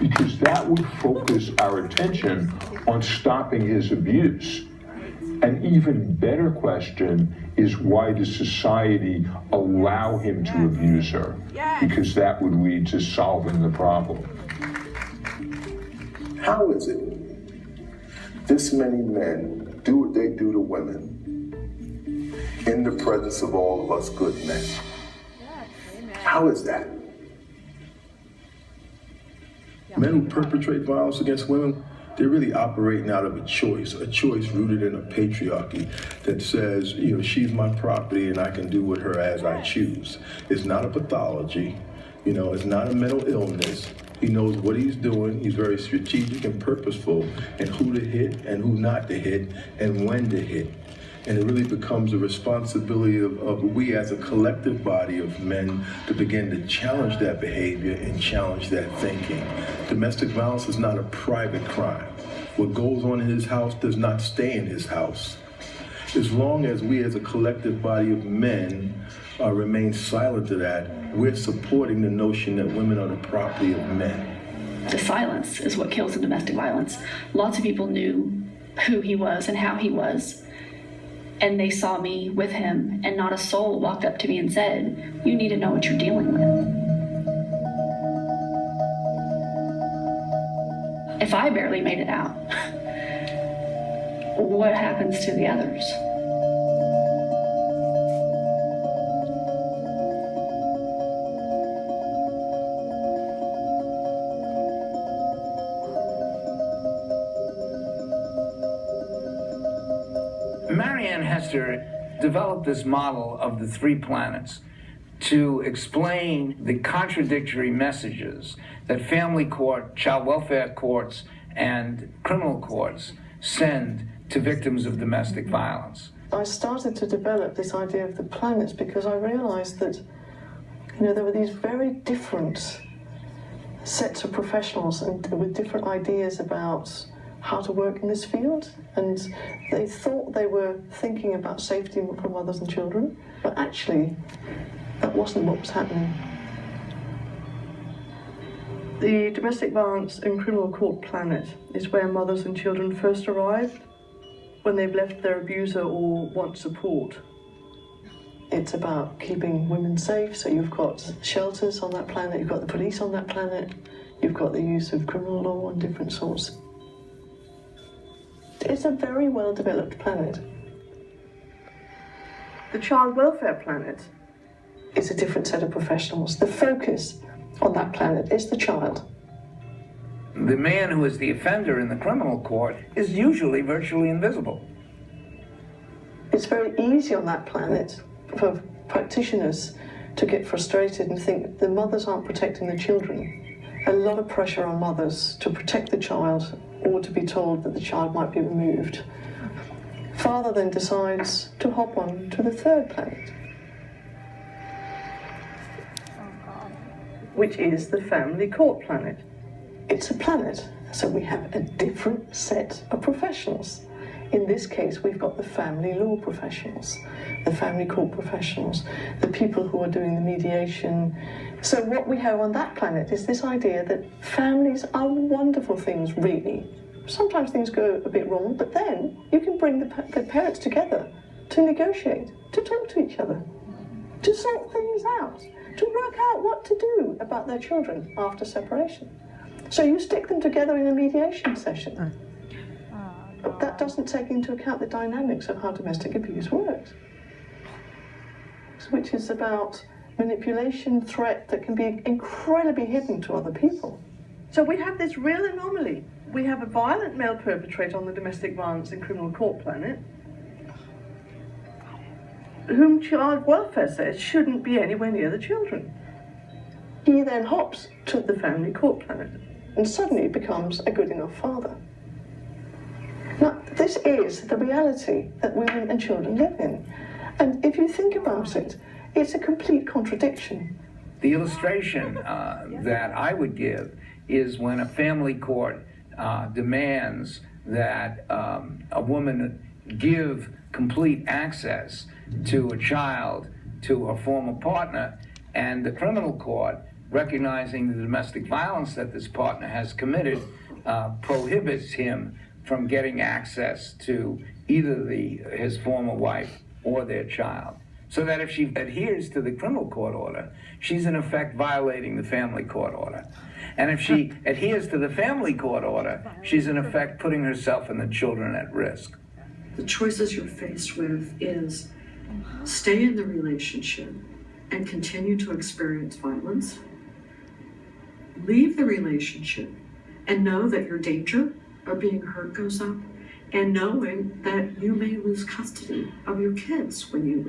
because that would focus our attention on stopping his abuse. An even better question is, why does society allow him to abuse her? Because that would lead to solving the problem. How is it this many men do what they do to women in the presence of all of us good men? How is that? Men who perpetrate violence against women, they're really operating out of a choice rooted in a patriarchy that says, she's my property and I can do with her as I choose. It's not a pathology, it's not a mental illness. He knows what he's doing. He's very strategic and purposeful in who to hit and who not to hit and when to hit. And it really becomes a responsibility of we as a collective body of men to begin to challenge that behavior and challenge that thinking. Domestic violence is not a private crime. What goes on in his house does not stay in his house. As long as we as a collective body of men remain silent to that, we're supporting the notion that women are the property of men. The silence is what kills the domestic violence. Lots of people knew who he was and how he was, and they saw me with him, and not a soul walked up to me and said, "You need to know what you're dealing with." If I barely made it out, what happens to the others? Marianne Hester developed this model of the three planets to explain the contradictory messages that family court, child welfare courts, and criminal courts send to victims of domestic violence. I started to develop this idea of the planets because I realized that, there were these very different sets of professionals and with different ideas about how to work in this field, and they thought they were thinking about safety for mothers and children, but actually that wasn't what was happening. The domestic violence and criminal court planet is where mothers and children first arrive when they've left their abuser or want support. It's about keeping women safe, so you've got shelters on that planet, you've got the police on that planet, you've got the use of criminal law and different sorts. It's a very well-developed planet. The child welfare planet is a different set of professionals. The focus on that planet is the child. The man who is the offender in the criminal court is usually virtually invisible. It's very easy on that planet for practitioners to get frustrated and think the mothers aren't protecting the children. A lot of pressure on mothers to protect the child or to be told that the child might be removed. Father then decides to hop on to the third planet, which is the family court planet. It's a planet, so we have a different set of professionals. In this case, we've got the family law professionals, the family court professionals, the people who are doing the mediation. So what we have on that planet is this idea that families are wonderful things, really. Sometimes things go a bit wrong, but then you can bring the parents together to negotiate, to talk to each other, to sort things out, to work out what to do about their children after separation. So you stick them together in a mediation session. But that doesn't take into account the dynamics of how domestic abuse works, which is about manipulation, threat that can be incredibly hidden to other people. So we have this real anomaly. We have a violent male perpetrator on the domestic violence and criminal court planet, whom child welfare says shouldn't be anywhere near the children. He then hops to the family court planet and suddenly becomes a good enough father. Now, this is the reality that women and children live in. And if you think about it, it's a complete contradiction. The illustration that I would give is when a family court demands that a woman give complete access to a child to her former partner, and the criminal court recognizing the domestic violence that this partner has committed prohibits him from getting access to either his former wife or their child. So that if she adheres to the criminal court order, she's in effect violating the family court order. And if she adheres to the family court order, she's in effect putting herself and the children at risk. The choices you're faced with is stay in the relationship and continue to experience violence, leave the relationship and know that your danger of being hurt goes up, and knowing that you may lose custody of your kids when you leave.